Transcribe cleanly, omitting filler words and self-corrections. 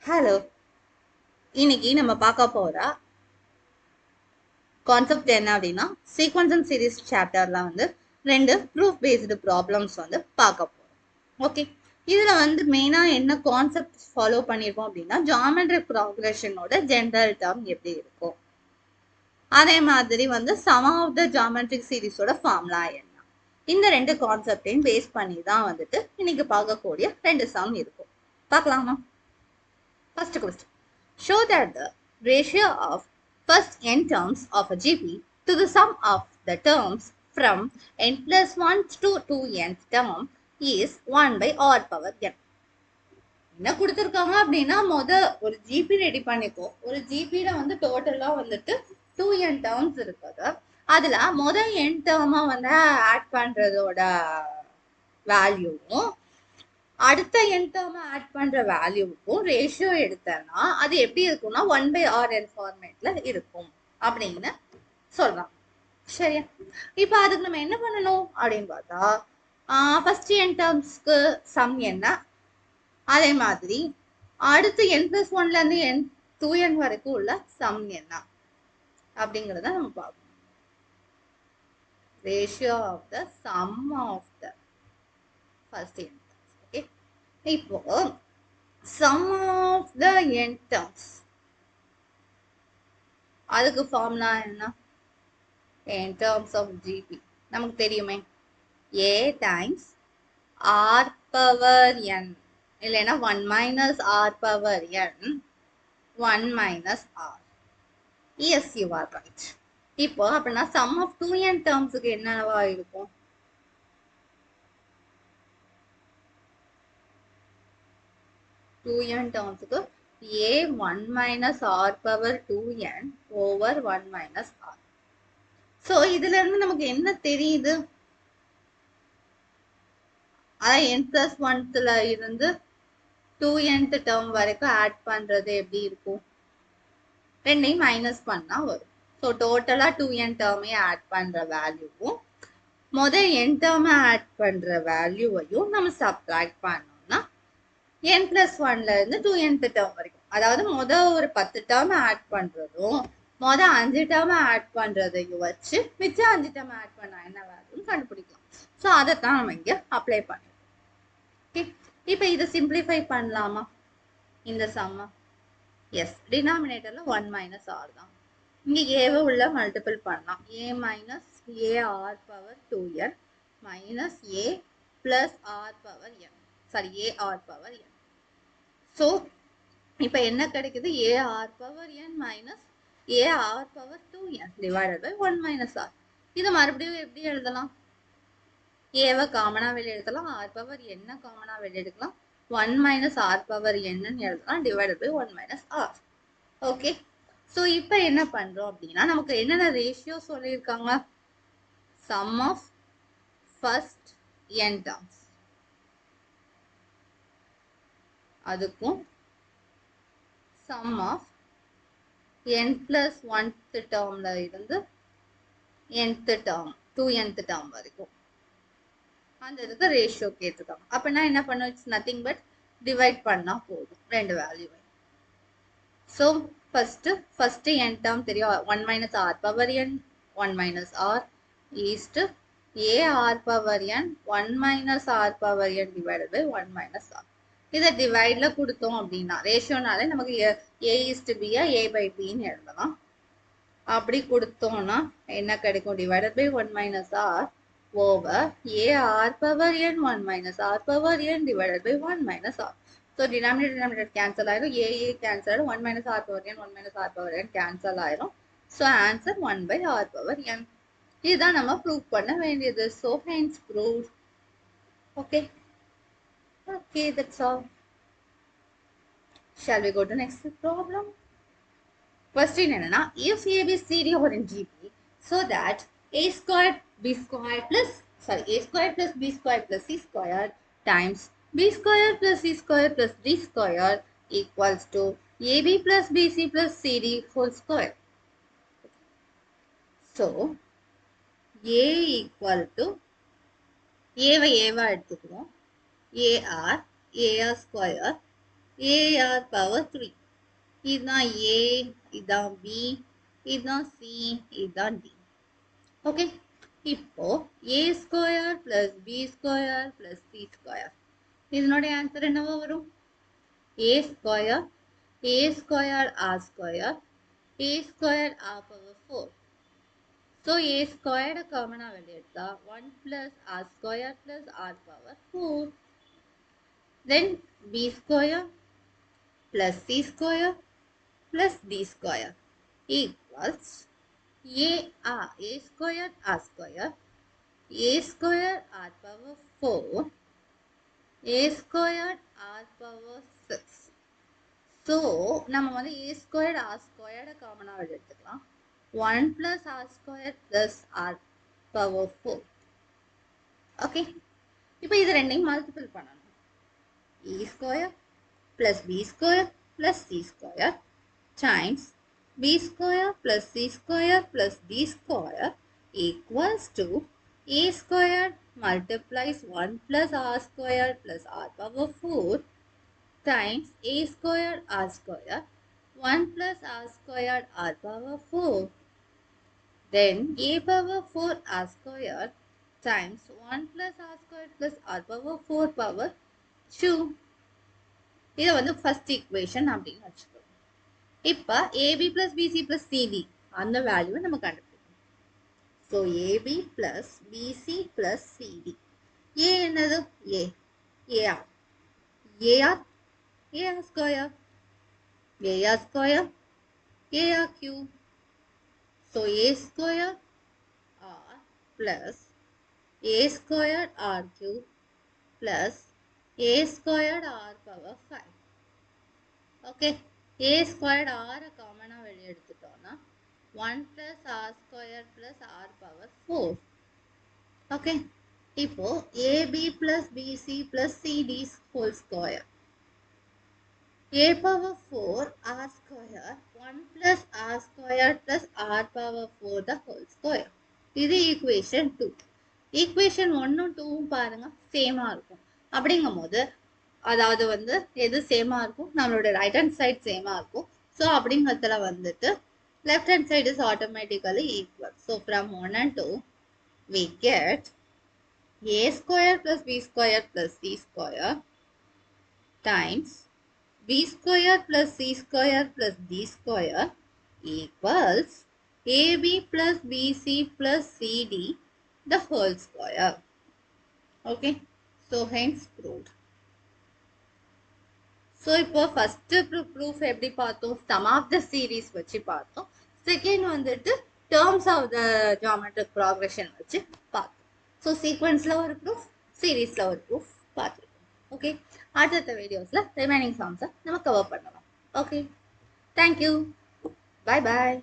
Hello, இன்னைக்கு நம்ம பார்க்க போற கான்செப்ட் என்ன அப்படின்னா சீக்வன்ஸ் அண்ட் சீரிஸ் சாப்டர்ல ரெண்டு ப்ரூஃப் பேஸ்டு ப்ராப்ளம்ஸ் பார்க்க போறோம். ஓகே, இதுல மெயினா என்ன கான்செப்ட் ஃபாலோ பண்ணியிருக்கோம் அப்படின்னா ஜாமெட்ரிக் ப்ராக்ரெஷனோட ஜென்ரல் டேர்ம் எப்படி இருக்கும், அதே மாதிரி சம் ஆஃப் த ஜாமெட்ரிக் சீரிஸோட ஃபார்முலா என்ன, இந்த ரெண்டு கான்செப்டையும் பேஸ் பண்ணி தான் இன்னைக்கு பார்க்கக்கூடிய ரெண்டு சம் இருக்கும். பார்க்கலாமா? First question. Show that the ratio of first n terms of a GP to the sum of the terms from n plus 1 to 2nth term is 1 by r power n. என்ன கொடுத்துருக்காங்க அப்படின்னா ஒரு GB ready பண்ணிக்கோ. ஒரு ஜிபியில டோட்டலா 2n terms இருக்குது. அதுல n டேர்மா add பண்றதோட வேல்யூவும் அடுத்த n டேர்ம் ஆட் பண்ற வேல்யூவுக்கும் ரேஷியோ எடுத்தேன்னா அது எப்படி இருக்கும்னா 1/rn ஃபார்மேட்ல இருக்கும் அப்படின்னு சொல்றாங்க. சரியா? இப்ப அதுக்கு நம்ம என்ன பண்ணணும் அப்படின்னு பார்த்தா ஃபர்ஸ்ட் n டேர்ம்ஸ்க்கு சம் என்ன, அதே மாதிரி அடுத்து n+1ல இருந்து n2n வரைக்கும் உள்ள சம் என்ன அப்படிங்கறத நம்ம பார்க்கணும். Ratio of the sum of the first n. Okay, இப்போ sum of the n terms அதுக்கு ஃபார்முலா என்ன? n terms of GP நமக்கு தெரியுமே, a times r power n இல்லைன்னா 1 minus r power n 1 minus r. Yes, you are right. இப்போ அப்படின்னா sum of 2n termsக்கு என்னவா இருக்கும்? 2n termsக்கு a 1 minus r power 2n over 1 minus r. So இதுல இருந்து நமக்கு என்ன தெரியுது? அதான் n+1ல இருந்து 2nth டேர்ம் வரைக்கும் ஆட் பண்றது எப்படி இருக்கும்? ரெண்டையும் மைனஸ் பண்ணா வரும். ஸோ டோட்டலா 2n டேர்மே ஆட் பண்ற வேல்யூவும் n டேர்ம் ஆட் பண்ற வேல்யூவையும் நம்ம சப்ட்ராக்ட் பண்ணோம்னா n+1ல இருந்து 2nth டேர்ம் வரைக்கும், அதாவது ஒரு 10 டேர்ம் ஆட் பண்றதும் 5 டேர்ம் ஆட் பண்றதையும் வச்சு மிச்சம் 5 டேர்ம் ஆட் பண்ணா என்ன வேல்யூன்னு கண்டுபிடிக்கலாம். ஸோ அதைத்தான் நம்ம இங்க அப்ளை பண்ணிருக்கோம். ஓகே, இப்போ இதை சிம்பிளிஃபை பண்ணலாமா இந்த சம்ம? எஸ், டினாமினேட்டர்ல 1 minus r தான். இங்க ஏவை உள்ள மல்டிபிள் பண்ணலாம். a minus ar power 2n minus a plus r power n. Sorry, ar power n. So இப்போ என்ன கிடைக்குது? ar power n minus ar power 2n divided by 1 minus r. இது மறுபடியும் எப்படி எழுதலாம்? ஏவை காமனா வெளியே எடுக்கலாம், ஆர் பவர் என்ன காமனா வெளியே எடுக்கலாம், 1 minus r power n எழுதலாம் divided by 1 minus r. Okay, so இப்போ என்ன பண்றோம் அப்படின்னா நமக்கு என்னென்ன ரேஷியோ சொல்லியிருக்காங்க? Sum of first n terms அதுக்கும் சம் ஆஃப் n+1th டேர்ம்ல இருந்து nth டேர்ம் 2nth டேர்ம் வரைக்கும் அந்த இதுக்கு ரேஷியோ கேட்டிருக்காங்க. அப்படின்னா என்ன பண்ணும்? இட்ஸ் நத்திங் பட் டிவைட் பண்ணா போதும் ரெண்டு வேல்யூவை. ஸோ ஃபர்ஸ்ட் n டேர்ம் தெரியும், 1 minus r power n 1 minus r is a r power n 1 minus r power n divided by 1 minus r. இதை டிவைட்ல கொடுத்தோம் அப்படின்னா ரேஷியோனாலே நமக்கு a is to b a by b ன்னு எழுதலாம். அப்படி கொடுத்தோம்னா என்ன கிடைக்கும்? Divided by 1 minus r over a r power n 1 minus r power n divided by 1 minus r. So denominator cancel ஆயிரும், a cancel ஆயிரும், 1 minus r power n 1 minus r power n cancel ஆயிரும். So answer 1 by r power n. இதுதான் நம்ம prove பண்ண வேண்டியது. So hence proved. Okay. Okay, that's all. Shall we go to next problem? Question என்னன்னா, if ABCD are in GP so that a squared b squared plus b squared plus c squared times b squared plus c squared plus d squared equals to ab plus bc plus cd whole square. So a equal to a எடுத்துக்கிறோம், ar square ar power 3. இதுதான் a, இதுதான் b, இதுதான் c, இதுதான் d. Okay, இப்போ a square plus b square plus c square, இதனுடைய answer என்னவா வரும்? a square r square a square r power 4. So a ஸ்கொயர்டை காமனாக வெளியே எடுத்தா 1 plus r square plus r power 4. Then b square plus c square plus d square equals a square r square r power 4 a square r power 6. So நம்ம வந்து a squared r squared காமனா எடுத்துக்கலாம். 1 plus r square plus r power 4. Okay, இப்போ இது ரெண்டையும் multiple பண்ணணும். a square plus b square plus c square times b square plus c square plus d square equals to a square multiplies 1 plus r square plus r power 4 times a square r square 1 plus r square r power 4. Then a power 4 r square times 1 plus r square plus r power 4 power 2. இதை வந்து first equation அப்படின்னு வச்சுக்கோங்க. இப்போ AB plus BC plus CD அந்த வேல்யூவை நம்ம கண்டுபிடிக்கணும். So AB plus BC plus CD, A என்னது? AR square AR Q. So A square R plus A square R Q plus a squared r power 5. Okay, a squared r காமனா வெளியே எடுத்துட்டோம்னா 1 plus r square plus r power 4. Okay, இப்போ ab plus bc plus cd whole square a power 4 r square 1 plus r square plus r power 4 the whole square. இது equation 2. Equation 1 2 பாருங்க சேமா இருக்கும். அப்படிங்கும் போது அதாவது வந்து எது சேமா இருக்கும்? நம்மளோட ரைட் ஹேண்ட் சைட் சேமா இருக்கும். ஸோ அப்படிங்கிறதுல வந்துட்டு left hand side is automatically equal. So from 1 and 2 we get a square plus b square plus c square times b square plus c square plus d square equals ab plus bc plus cd the whole square. Okay, so hence proved. So இப்போ first proof எப்படி பார்த்தோம்? Some of the series வச்சு பார்த்தோம். Second வந்துட்டு terms of the geometric progression வச்சு பார்த்தோம். So சீக்வன்ஸில் ஒரு proof, சீரீஸில் ஒரு ப்ரூஃப் பார்த்துருக்கோம். ஓகே, அடுத்த வீடியோஸில் ரிமைனிங் சம்ஸை நம்ம கவர் பண்ணலாம். ஓகே, தேங்க்யூ, பாய் பாய்.